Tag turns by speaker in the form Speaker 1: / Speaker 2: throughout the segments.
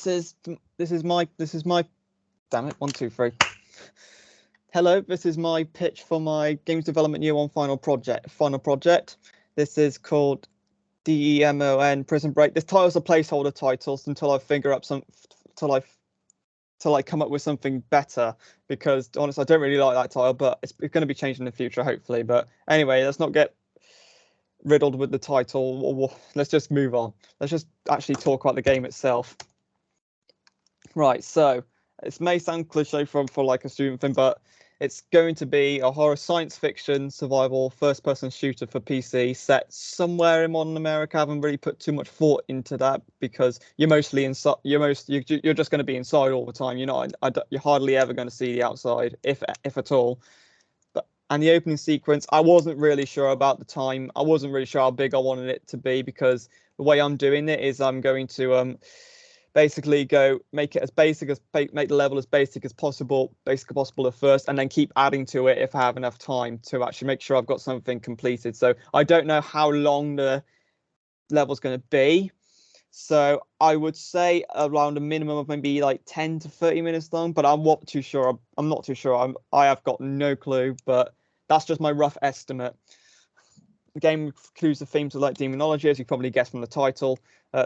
Speaker 1: this is my damn it, 1, 2, 3. Hello, this is my pitch for my Games Development Year 1 final project. This is called D.E.M.O.N. Prison Break. This title's a placeholder title until I figure up till I come up with something better, because honestly I don't really like that title, but it's going to be changed in the future hopefully. But anyway, let's not get riddled with the title. Let's just move on. Let's just actually talk about the game itself. Right, so it may sound cliche for like a student thing, but it's going to be a horror science fiction survival first-person shooter for PC set somewhere in modern America. I haven't really put too much thought into that because you're mostly inside. You're just going to be inside all the time. You're hardly ever going to see the outside, if at all. And the opening sequence, I wasn't really sure about the time. I wasn't really sure how big I wanted it to be, because the way I'm doing it is I'm going to basically make the level as basic as possible at first, and then keep adding to it if I have enough time to actually make sure I've got something completed. So I don't know how long the level's going to be. So I would say around a minimum of maybe like 10 to 30 minutes long, but I'm not too sure. I have got no clue, but that's just my rough estimate. The game includes the themes of like demonology, as you probably guessed from the title,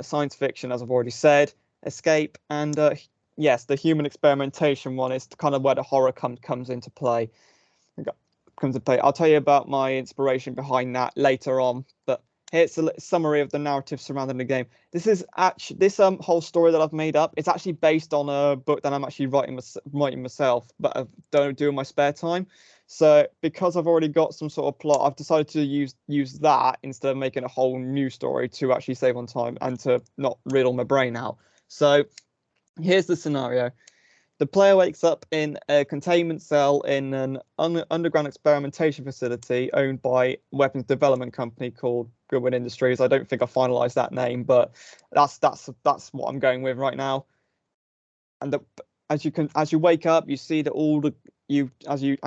Speaker 1: science fiction, as I've already said, escape, and yes, the human experimentation one is kind of where the horror comes into play. I'll tell you about my inspiration behind that later on, but here's a summary of the narrative surrounding the game. This whole story that I've made up, it's actually based on a book that I'm actually writing myself, but I don't do in my spare time. So because I've already got some sort of plot, I've decided to use that instead of making a whole new story to actually save on time and to not riddle my brain out. So here's the scenario. The player wakes up in a containment cell in an underground experimentation facility owned by a weapons development company called Goodwin Industries. I don't think I finalized that name, but that's what I'm going with right now. And as you wake up, you see that as you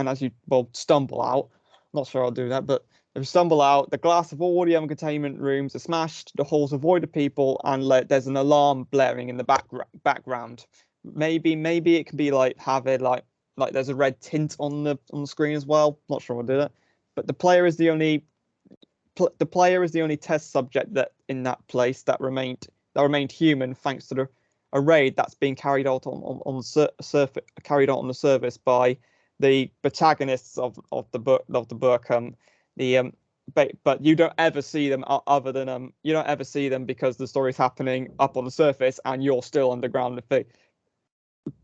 Speaker 1: stumble out. I'm not sure I'll do that, but if you stumble out, the glass of all the other containment rooms are smashed, the halls are void of people, and there's an alarm blaring in the background. Maybe it can be like there's a red tint on the screen as well. Not sure I'll do that, but the player is the only test subject that in that place that remained human, thanks to a raid that's being carried out on the surface by the protagonists of the book. But you don't ever see them you don't ever see them because the story's happening up on the surface and you're still underground. The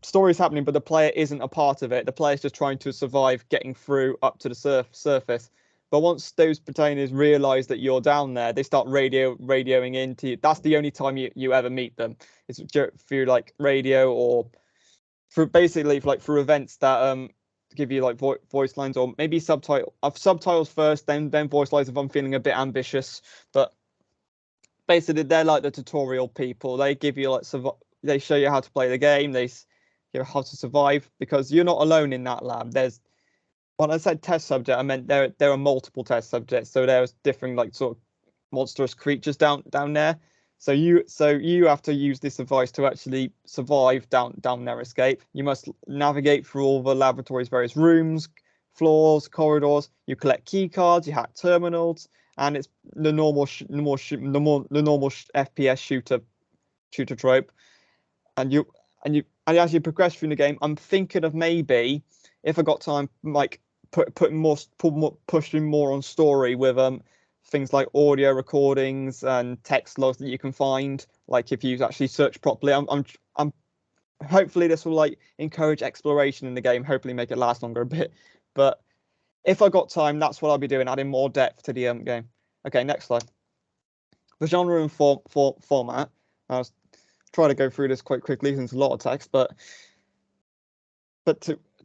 Speaker 1: story's happening, but the player isn't a part of it. The player's just trying to survive getting through up to the surface. But once those protagonists realize that you're down there, they start radioing into you. That's the only time you ever meet them. It's through like radio, or through events that give you like voice lines, or maybe subtitles first, then voice lines if I'm feeling a bit ambitious. But basically, they're like the tutorial people. They give you they show you how to play the game. They how to survive, because you're not alone in that lab. When I said test subject, I meant there are multiple test subjects. So there's different like sort of monstrous creatures down there. So you have to use this device to actually survive down their escape. You must navigate through all the laboratory's various rooms, floors, corridors. You collect key cards. You hack terminals, and it's the normal FPS shooter trope. And as you progress through the game, I'm thinking of maybe, if I got time, like pushing more on story with things like audio recordings and text logs that you can find. Like if you actually search properly, I'm hopefully this will like encourage exploration in the game. Hopefully make it last longer a bit. But if I got time, that's what I'll be doing, adding more depth to the game. Okay, next slide. The genre and format. I was trying to go through this quite quickly since a lot of text, but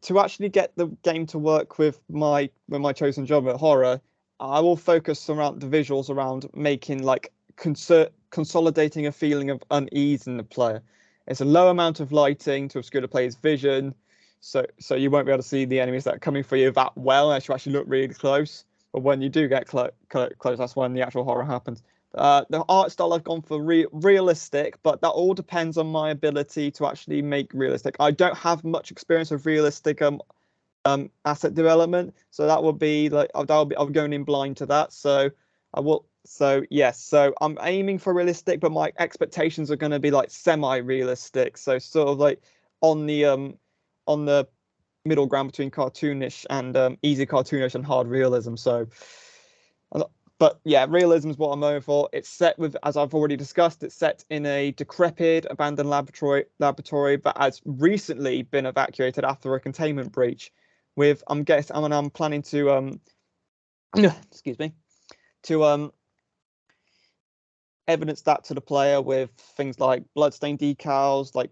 Speaker 1: to actually get the game to work with my chosen genre, horror, I will focus around the visuals, around making like consolidating a feeling of unease in the player. It's a low amount of lighting to obscure the player's vision, so you won't be able to see the enemies that are coming for you that well unless you actually look really close. But when you do get close, that's when the actual horror happens. The art style I've gone for realistic, but that all depends on my ability to actually make realistic. I don't have much experience of realistic asset development, so that would be like I'm going in blind to that. So I will. So yes, so I'm aiming for realistic, but my expectations are going to be like semi-realistic. So sort of like on the middle ground between cartoonish and easy cartoonish and hard realism. So, but yeah, realism is what I'm going for. It's set with, as I've already discussed, it's set in a decrepit, abandoned laboratory that has recently been evacuated after a containment breach. With I'm planning to excuse me, to evidence that to the player with things like bloodstained decals, like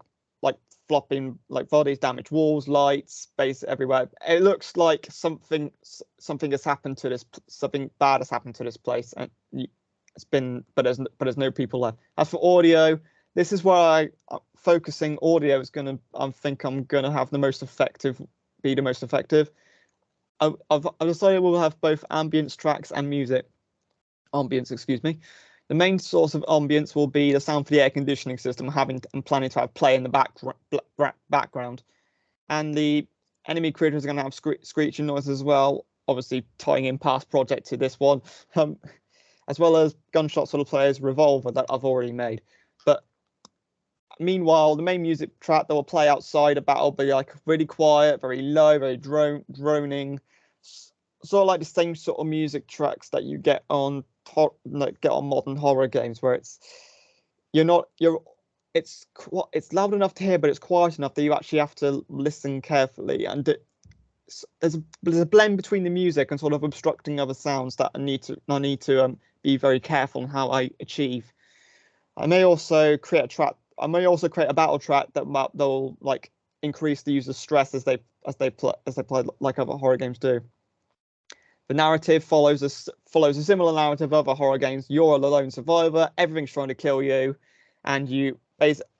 Speaker 1: flopping like bodies, damaged walls, lights, space everywhere. It looks like something has happened to this, something bad has happened to this place, and it's been, but there's no people left. As for audio, this is where focusing audio is gonna, I think I'm gonna have the most effective. I've decided we'll have both ambience tracks and ambience, excuse me. The main source of ambience will be the sound for the air conditioning system. I'm planning to have play in the background, and the enemy creatures are going to have screeching noises as well. Obviously, tying in past project to this one, as well as gunshots for the player's revolver that I've already made. But meanwhile, the main music track that will play outside a battle will be like really quiet, very low, very droning, sort of like the same sort of music tracks that you get on modern horror games, where it's loud enough to hear, but it's quiet enough that you actually have to listen carefully. And there's a blend between the music and sort of obstructing other sounds that I need to be very careful on how I achieve. I may also create a battle track that will like increase the user's stress as they play like other horror games do. The narrative follows a similar narrative of other horror games. You're a lone survivor. Everything's trying to kill you, and you,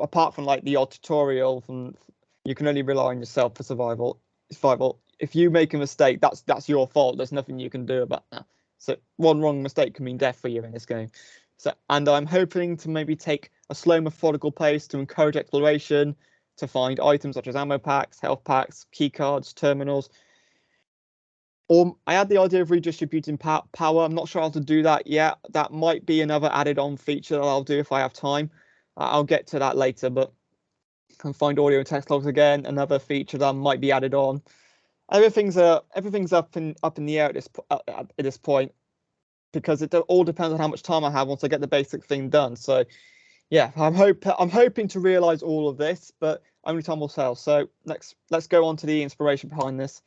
Speaker 1: apart from like the odd tutorial, you can only rely on yourself for survival. If you make a mistake, that's your fault. There's nothing you can do about that. So one wrong mistake can mean death for you in this game. So, and I'm hoping to maybe take a slow, methodical pace to encourage exploration, to find items such as ammo packs, health packs, key cards, terminals. Or I had the idea of redistributing power. I'm not sure how to do that yet. That might be another added-on feature that I'll do if I have time. I'll get to that later, but can find audio and text logs again. Another feature that might be added on. Everything's up in the air at this point, because it all depends on how much time I have once I get the basic thing done. So yeah, I'm hoping to realize all of this, but only time will tell. So let's go on to the inspiration behind this.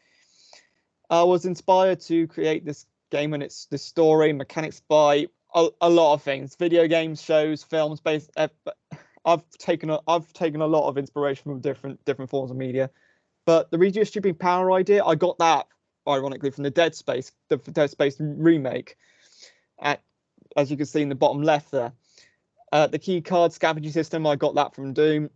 Speaker 1: I was inspired to create this game and its story mechanics by a lot of things: video games, shows, films. I've taken a lot of inspiration from different forms of media. But the redistributing power idea, I got that ironically from the Dead Space remake. As you can see in the bottom left there, the key card scavenging system, I got that from Doom.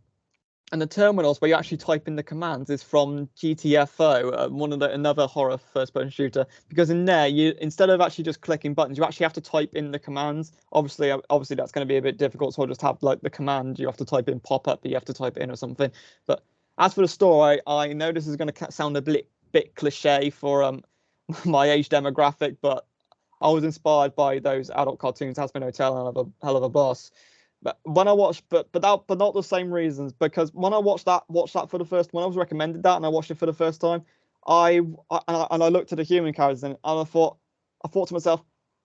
Speaker 1: And the terminals where you actually type in the commands is from GTFO, another horror first-person shooter. Because in there, instead of actually just clicking buttons, you actually have to type in the commands. Obviously that's going to be a bit difficult, so I'll just have like the command you have to type in pop up, but you have to type it in or something. But as for the story, I know this is going to sound a bit cliche for my age demographic, but I was inspired by those adult cartoons, Hazbin Hotel and Hell of a Boss. But when I watched, but not the same reasons, because when I watched that for the first, when I was recommended that and I watched it for the first time, I looked at the human characters and I thought to myself,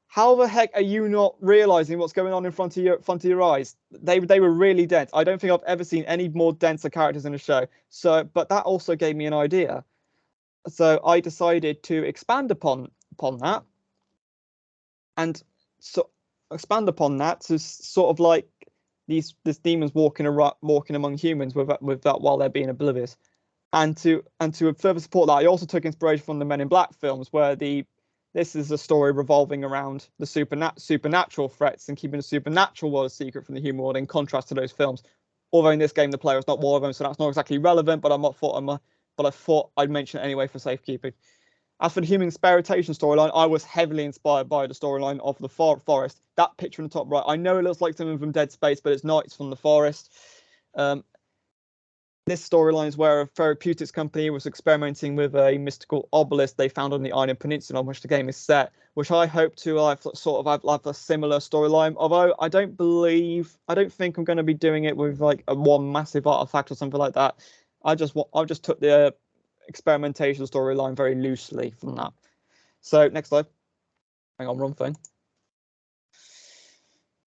Speaker 1: how the heck are you not realizing what's going on in front of your eyes? They were really dense. I don't think I've ever seen any more denser characters in a show. So, but that also gave me an idea. So I decided to expand upon that, and so expand upon that to sort of like these demons walking among humans with that while they're being oblivious, and to further support that, I also took inspiration from the Men in Black films, where this is a story revolving around the supernatural threats and keeping the supernatural world a secret from the human world, in contrast to those films. Although in this game the player is not one of them, so that's not exactly relevant. But I thought I'd mention it anyway for safekeeping. As for the human experimentation storyline, I was heavily inspired by the storyline of the forest. That picture in the top right, I know it looks like something from Dead Space, but it's not. It's from the forest. This storyline is where a therapeutics company was experimenting with a mystical obelisk they found on the island peninsula on which the game is set, which I hope to have a similar storyline. Although I don't think I'm going to be doing it with like one massive artifact or something like that. I just took the experimentation storyline very loosely from that. So next slide. Hang on, wrong thing.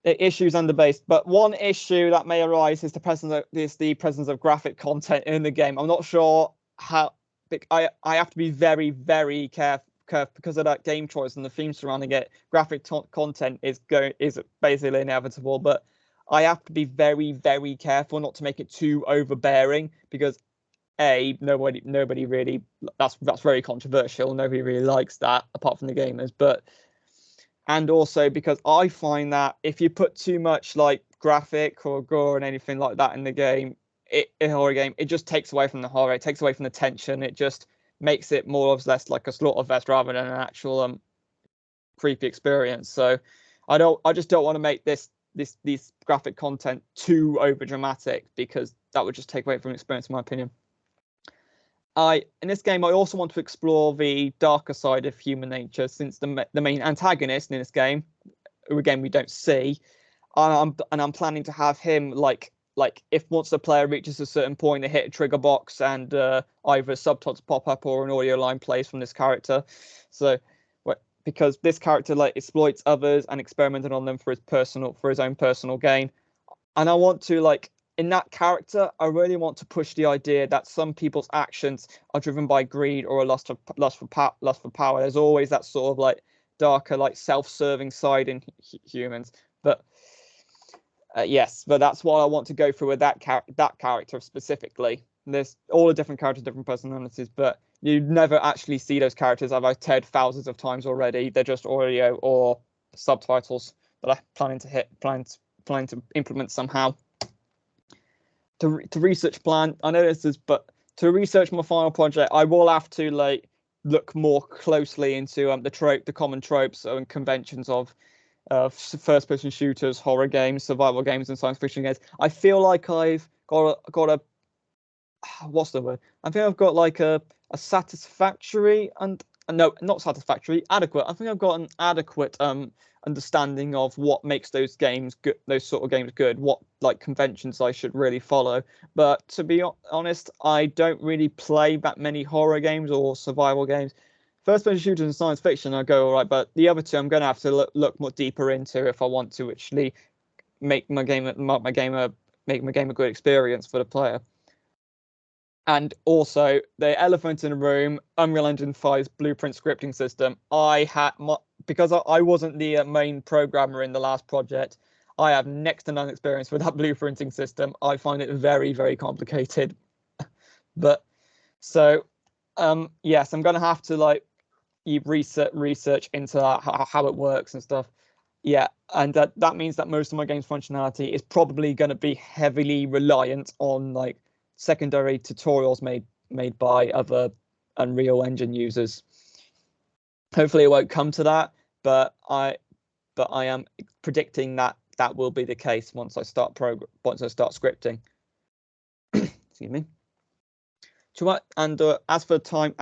Speaker 1: Issues and debates, but one issue that may arise is the presence of graphic content in the game. I'm not sure how. I have to be very, very careful because of that game choice and the theme surrounding it. Graphic content is basically inevitable, but I have to be very, very careful not to make it too overbearing because nobody really, that's very controversial. Nobody really likes that apart from the gamers, and also because I find that if you put too much like graphic or gore and anything like that in the game, a horror game, it just takes away from the horror. It takes away from the tension. It just makes it more or less like a slaughterfest rather than an actual creepy experience. So I just don't want to make this graphic content too over dramatic because that would just take away from the experience, in my opinion. In this game, I also want to explore the darker side of human nature, since the main antagonist in this game, who again we don't see, and I'm planning to have him like if once the player reaches a certain point, they hit a trigger box and either subtitles pop up or an audio line plays from this character. So because this character like exploits others and experimented on them for his own personal gain, and I want to like. In that character, I really want to push the idea that some people's actions are driven by greed or a lust for power. There's always that sort of like darker, like self-serving side in humans. But yes, but that's what I want to go through with that character specifically. There's all the different characters, different personalities, but you never actually see those characters. I've said thousands of times already. They're just audio or subtitles that I'm planning to implement somehow. To research plan, I know this is, but to research my final project, I will have to like look more closely into the common tropes and conventions of first-person shooters, horror games, survival games, and science fiction games. I feel like I've got a what's the word? I think I've got like a satisfactory and no, not satisfactory, adequate. I think I've got an adequate understanding of what makes those games good, those sort of games good, what like conventions I should really follow. But to be honest, I don't really play that many horror games or survival games. First-person shooters and science fiction, I go all right, but the other two I'm going to have to look more deeper into if I want to actually make my game a good experience for the player. And also the elephant in the room, Unreal Engine 5's blueprint scripting system. Because I wasn't the main programmer in the last project, I have next to none experience with that blueprinting system. I find it very, very complicated. But so yes, I'm gonna have to like research into that, how it works and stuff. Yeah, and that means that most of my game's functionality is probably going to be heavily reliant on like secondary tutorials made by other Unreal Engine users. Hopefully it won't come to that, but I am predicting that will be the case once I start scripting. Excuse me. And as for time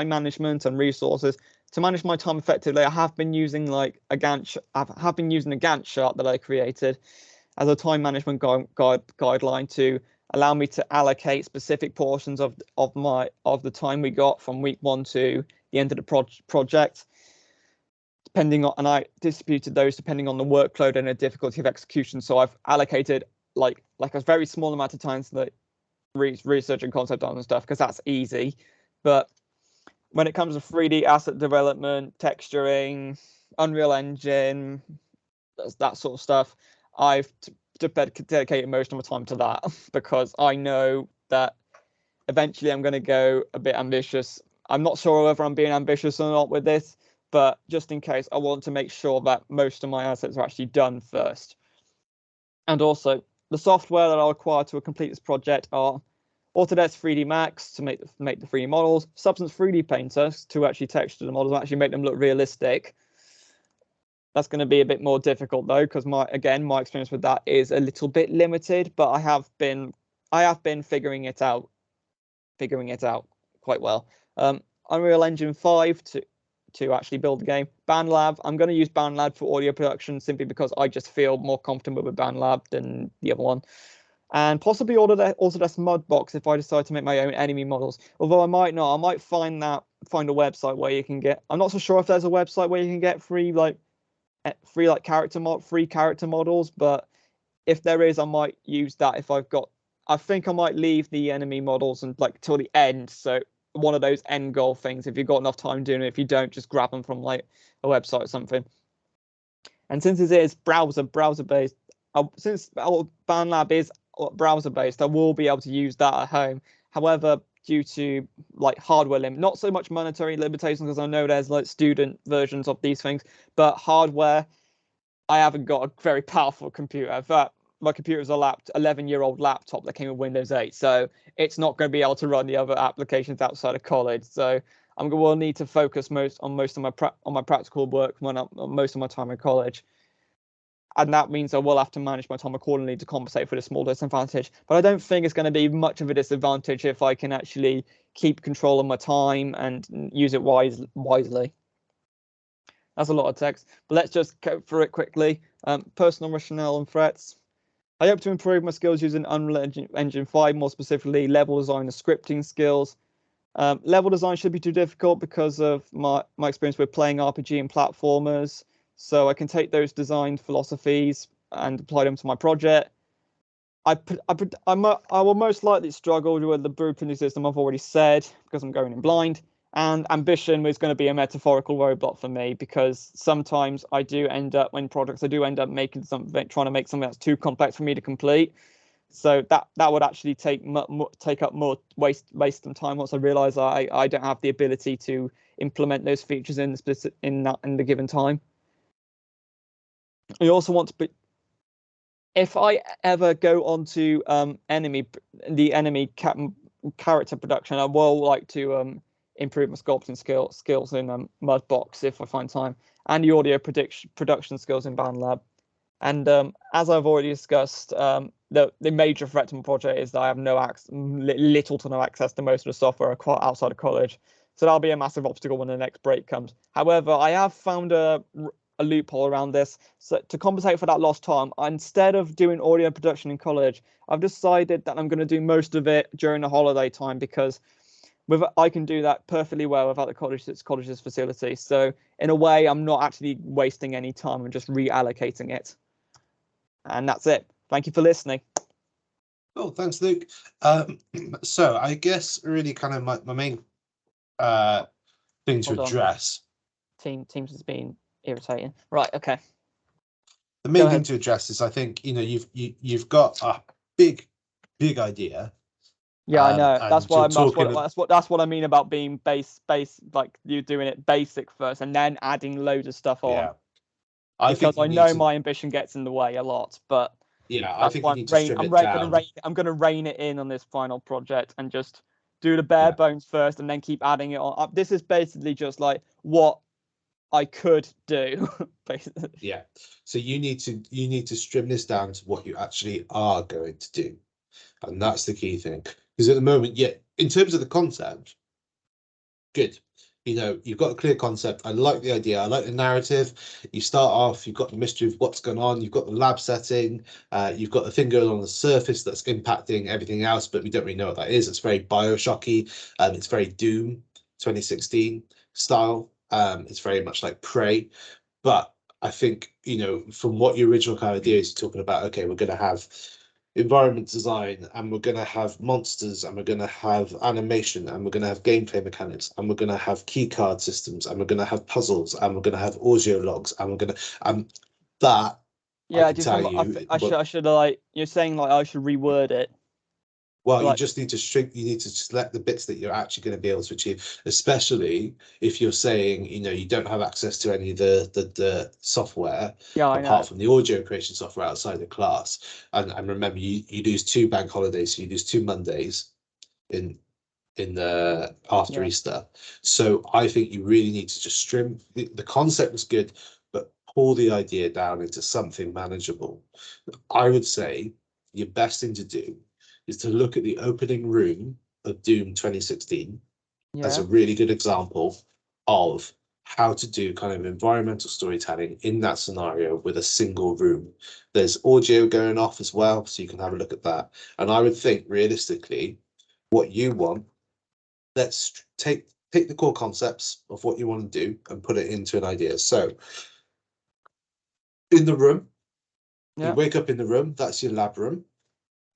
Speaker 1: management and resources, to manage my time effectively, I have been using like a Gantt. Have been using a Gantt chart that I created as a time management guideline to allow me to allocate specific portions of the time we got from week 1 to the end of the project, depending on, and I distributed those depending on the workload and the difficulty of execution. So I've allocated like a very small amount of time to like research and concept art and stuff, because that's easy. But when it comes to 3D asset development, texturing, Unreal Engine, that sort of stuff, I've dedicated most of my time to that because I know that eventually I'm going to go a bit ambitious. I'm not sure whether I'm being ambitious or not with this, but just in case, I want to make sure that most of my assets are actually done first. And also, the software that I'll require to complete this project are Autodesk 3D Max to make the 3D models, Substance 3D Painter to actually texture the models and actually make them look realistic. That's going to be a bit more difficult though, because my experience with that is a little bit limited, but I have been figuring it out quite well. Unreal Engine 5 to actually build the game. BandLab, I'm going to use BandLab for audio production simply because I just feel more comfortable with BandLab than the other one. And possibly Autodesk Mudbox if I decide to make my own enemy models. Although I might not. I might find a website where you can get. I'm not so sure if there's a website where you can get free character models, but if there is, I might use that if I've got. I think I might leave the enemy models and till the end. So one of those end goal things. If you've got enough time doing it, if you don't, just grab them from a website or something. And since it is browser based, since BandLab is browser based, I will be able to use that at home. However, due to hardware limit, not so much monetary limitations, because I know there's student versions of these things, but hardware, I haven't got a very powerful computer. In fact, my computer is a 11-year-old laptop that came with Windows 8, so it's not going to be able to run the other applications outside of college. So I'm going to need to focus most of my practical work most of my time in college. And that means I will have to manage my time accordingly to compensate for the small disadvantage. But I don't think it's going to be much of a disadvantage if I can actually keep control of my time and use it wisely. That's a lot of text, but let's just go through it quickly. Personal rationale and threats. I hope to improve my skills using Unreal Engine 5, more specifically level design and scripting skills. Level design should be too difficult because of my experience with playing RPG and platformers. So I can take those design philosophies and apply them to my project. I will most likely struggle with the blueprinting system, I've already said, because I'm going in blind. And ambition is going to be a metaphorical roadblock for me, because sometimes I do end up making trying to make something that's too complex for me to complete. So that would actually take up more waste some time once I realise I don't have the ability to implement those features in the given time. I also want to be, if I ever go on to enemy character production, I will like to improve my sculpting skills in Mudbox if I find time, and the audio production skills in BandLab. And as I've already discussed, the major threat to my project is that I have little to no access to most of the software outside of college. So that'll be a massive obstacle when the next break comes. However, I have found a loophole around this. So to compensate for that lost time, instead of doing audio production in college, I've decided that I'm going to do most of it during the holiday time, because I can do that perfectly well without the college's facility. So in a way, I'm not actually wasting any time. I'm just reallocating it. And that's it. Thank you for listening.
Speaker 2: Oh, thanks, Luke. So I guess really kind of my main thing to address.
Speaker 1: Teams has been irritating. Right. Okay.
Speaker 2: The main thing to address is, I think, you've got a big idea.
Speaker 1: Yeah, I know. That's what I mean about being base, like you doing it basic first and then adding loads of stuff on.
Speaker 2: Yeah.
Speaker 1: Because I know my ambition gets in the way a lot, but
Speaker 2: yeah, I think you need to strip it down.
Speaker 1: I'm going to rein it in on this final project and just do the bare bones first and then keep adding it on. This is basically just like what I could do, basically.
Speaker 2: Yeah. So you need to strip this down to what you actually are going to do, and that's the key thing. Because at the moment, in terms of the concept, good. You've got a clear concept. I like the idea. I like the narrative. You start off, you've got the mystery of what's going on. You've got the lab setting. You've got the thing going on the surface that's impacting everything else, but we don't really know what that is. It's very Bioshocky. It's very Doom 2016 style. It's very much like Prey. But I think, from what your original kind of idea is, talking about, okay, we're going to have environment design, and we're going to have monsters, and we're going to have animation, and we're going to have gameplay mechanics, and we're going to have key card systems, and we're going to have puzzles, and we're going to have audio logs, and we're going to that.
Speaker 1: Yeah, I should you're saying I should reword it.
Speaker 2: Well, you just need to shrink. You need to select the bits that you're actually going to be able to achieve, especially if you're saying, you don't have access to any of the software apart from the audio creation software outside the class. And remember, you lose 2 bank holidays, so you lose 2 Mondays. in the after
Speaker 1: Yeah.
Speaker 2: Easter. So I think you really need to just trim. The concept was good, but pull the idea down into something manageable. I would say your best thing to do is to look at the opening room of Doom 2016 as a
Speaker 1: Yeah.
Speaker 2: really good example of how to do kind of environmental storytelling in that scenario with a single room. There's audio going off as well, so you can have a look at that. And I would think realistically, what you want, let's take the core concepts of what you want to do and put it into an idea. So in the room, you
Speaker 1: Yeah.
Speaker 2: wake up in the room, that's your lab room.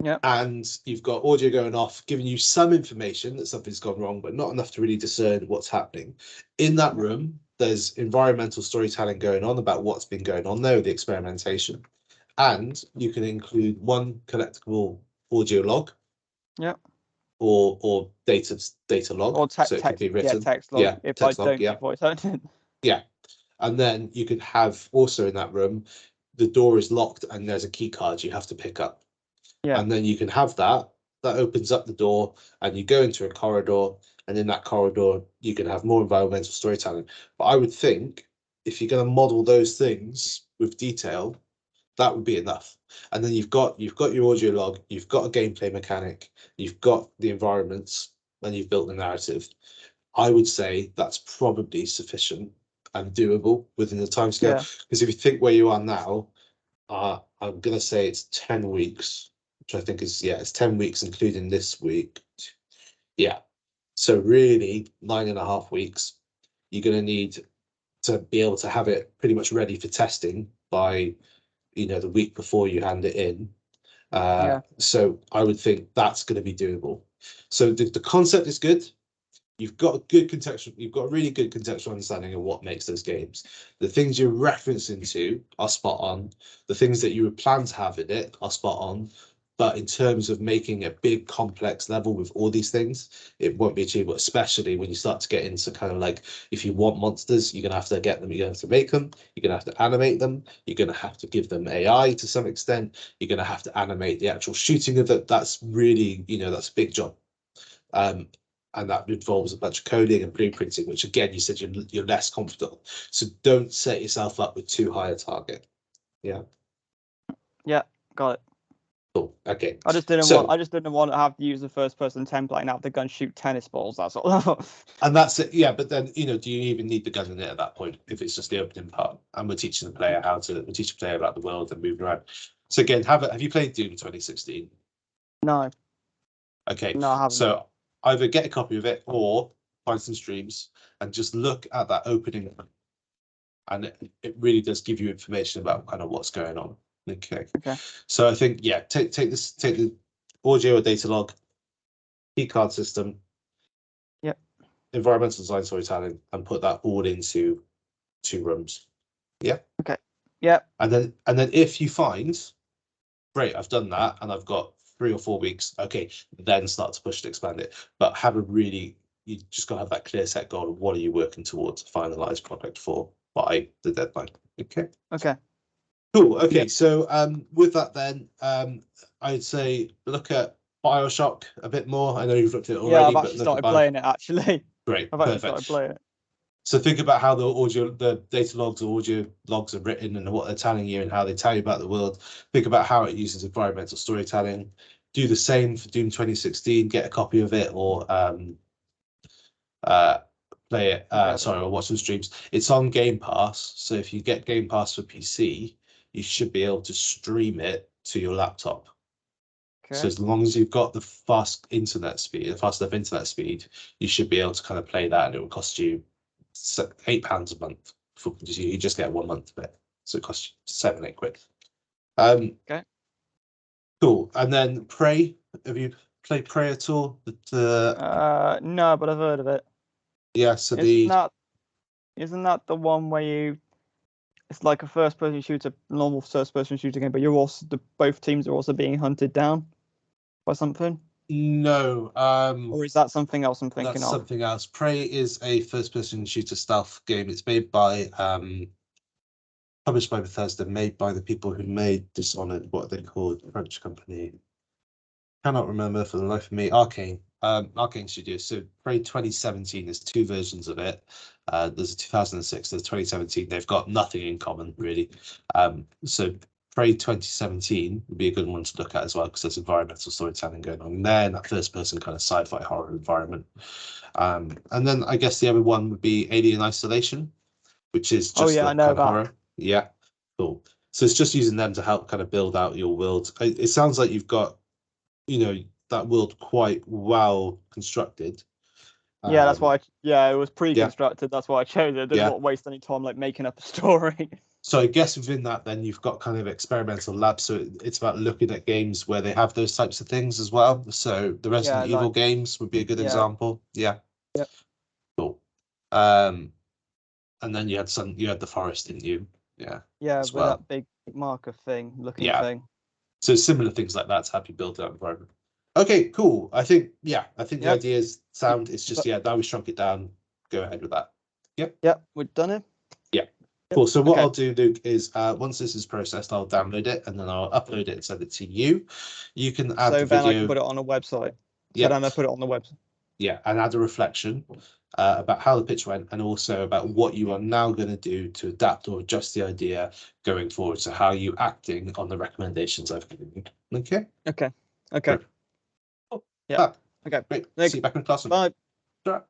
Speaker 1: Yeah.
Speaker 2: And you've got audio going off, giving you some information that something's gone wrong, but not enough to really discern what's happening. In that room, there's environmental storytelling going on about what's been going on there with the experimentation. And you can include one collectible audio log.
Speaker 1: Yeah.
Speaker 2: Or data log.
Speaker 1: Or
Speaker 2: So it could be written.
Speaker 1: text log.
Speaker 2: Yeah,
Speaker 1: If
Speaker 2: text
Speaker 1: I
Speaker 2: log,
Speaker 1: don't
Speaker 2: yeah.
Speaker 1: get voice out.
Speaker 2: Yeah. And then you could have also in that room, the door is locked and there's a key card you have to pick up.
Speaker 1: Yeah.
Speaker 2: And then you can have that opens up the door and you go into a corridor, and in that corridor you can have more environmental storytelling. But I would think if you're going to model those things with detail, that would be enough. And then you've got your audio log, you've got a gameplay mechanic, you've got the environments, and you've built the narrative. I would say that's probably sufficient and doable within the timescale.
Speaker 1: Yeah.
Speaker 2: Because if you think where you are now, I'm gonna say it's 10 weeks, which I think is, yeah, it's 10 weeks including this week. Yeah. So really 9.5 weeks. You're gonna need to be able to have it pretty much ready for testing by the week before you hand it in. So I would think that's going to be doable. So the concept is good. You've got a really good contextual understanding of what makes those games. The things you're referencing to are spot on. The things that you would plan to have in it are spot on. But in terms of making a big complex level with all these things, it won't be achievable, especially when you start to get into kind of like, if you want monsters, you're going to have to get them, you're going to have to make them, you're going to have to animate them, you're going to have to give them AI to some extent, you're going to have to animate the actual shooting of it. That's really, that's a big job. And that involves a bunch of coding and blueprinting, which again, you said you're less confident. So don't set yourself up with too high a target. Yeah.
Speaker 1: Yeah. Got it.
Speaker 2: Cool. Okay.
Speaker 1: I just didn't want to have to use the first person template and have the gun shoot tennis balls. That's all.
Speaker 2: And that's it. Yeah, but then do you even need the gun in it at that point if it's just the opening part? And we're teaching the player about the world and moving around. So again, have you played Doom 2016?
Speaker 1: No.
Speaker 2: Okay.
Speaker 1: No, I haven't.
Speaker 2: So either get a copy of it or find some streams and just look at that opening, and it really does give you information about kind of what's going on. Okay. So I think, yeah, take the audio or data log, key card system, environmental design storytelling, and put that all into 2 rooms. Yeah.
Speaker 1: Okay. Yeah.
Speaker 2: And then if you find, great, I've done that and I've got 3 or 4 weeks, okay, then start to push to expand it. But you just gotta have that clear set goal of what are you working towards a finalized product for by the deadline. Okay.
Speaker 1: Okay.
Speaker 2: Cool. Okay. So with that then, I'd say look at BioShock a bit more. I know you've looked at it already.
Speaker 1: Yeah, I've actually started playing it actually.
Speaker 2: Great.
Speaker 1: I've actually started playing it.
Speaker 2: So think about how the data logs or audio logs are written and what they're telling you and how they tell you about the world. Think about how it uses environmental storytelling. Do the same for Doom 2016. Get a copy of it or play it. Or watch some streams. It's on Game Pass. So if you get Game Pass for PC, you should be able to stream it to your laptop. Okay. So as long as you've got the fast enough internet speed, you should be able to kind of play that, and it will cost you £8 a month. You just get 1 month of it, so it costs you £7-8.
Speaker 1: Okay.
Speaker 2: Cool. And then Prey. Have you played Prey at all?
Speaker 1: No, but I've heard of it.
Speaker 2: Yeah. So
Speaker 1: isn't that the one where it's like a first-person shooter, normal first-person shooter game, but both teams are also being hunted down by something?
Speaker 2: No.
Speaker 1: Or is that something else I'm thinking of?
Speaker 2: That's something else. Prey is a first-person shooter stealth game. It's made by published by Bethesda, made by the people who made Dishonored. What are they called? French company. Cannot remember for the life of me. Arcane. Arcane Studios. So Prey 2017, there's 2 versions of it. There's a 2006, there's 2017. They've got nothing in common, really. So Prey 2017 would be a good one to look at as well, because there's environmental storytelling going on there, and that first-person kind of sci-fi horror environment. And then I guess the other one would be Alien Isolation, which is just
Speaker 1: I know
Speaker 2: kind of
Speaker 1: that.
Speaker 2: horror. Yeah, cool. So it's just using them to help kind of build out your world. It sounds like you've got, that world quite well constructed.
Speaker 1: Yeah, that's why. It was pre-constructed. That's why I chose it. I didn't want to waste any time like making up a story.
Speaker 2: So I guess within that, then you've got kind of experimental labs. So it's about looking at games where they have those types of things as well. So the Resident Evil games would be a good example. Yeah.
Speaker 1: Yep.
Speaker 2: Cool. And then you had the forest, didn't you? Yeah.
Speaker 1: Yeah, with that big marker thing, thing.
Speaker 2: So similar things like that to help you build that environment. Okay, cool. I think the idea is sound. It's just now we shrunk it down. Go ahead with that.
Speaker 1: Yep, we've done it.
Speaker 2: Yeah. Cool. So what I'll do, Luke, is once this is processed, I'll download it and then I'll upload it and send it to you. You can add the video.
Speaker 1: So then I can put it on a website.
Speaker 2: Yeah.
Speaker 1: So then I put it on the website.
Speaker 2: Yeah, and add a reflection about how the pitch went, and also about what you are now going to do to adapt or adjust the idea going forward. So how are you acting on the recommendations I've given you? Okay.
Speaker 1: Okay.
Speaker 2: Perfect.
Speaker 1: Yeah. Okay.
Speaker 2: Great. See you back in the classroom.
Speaker 1: Bye.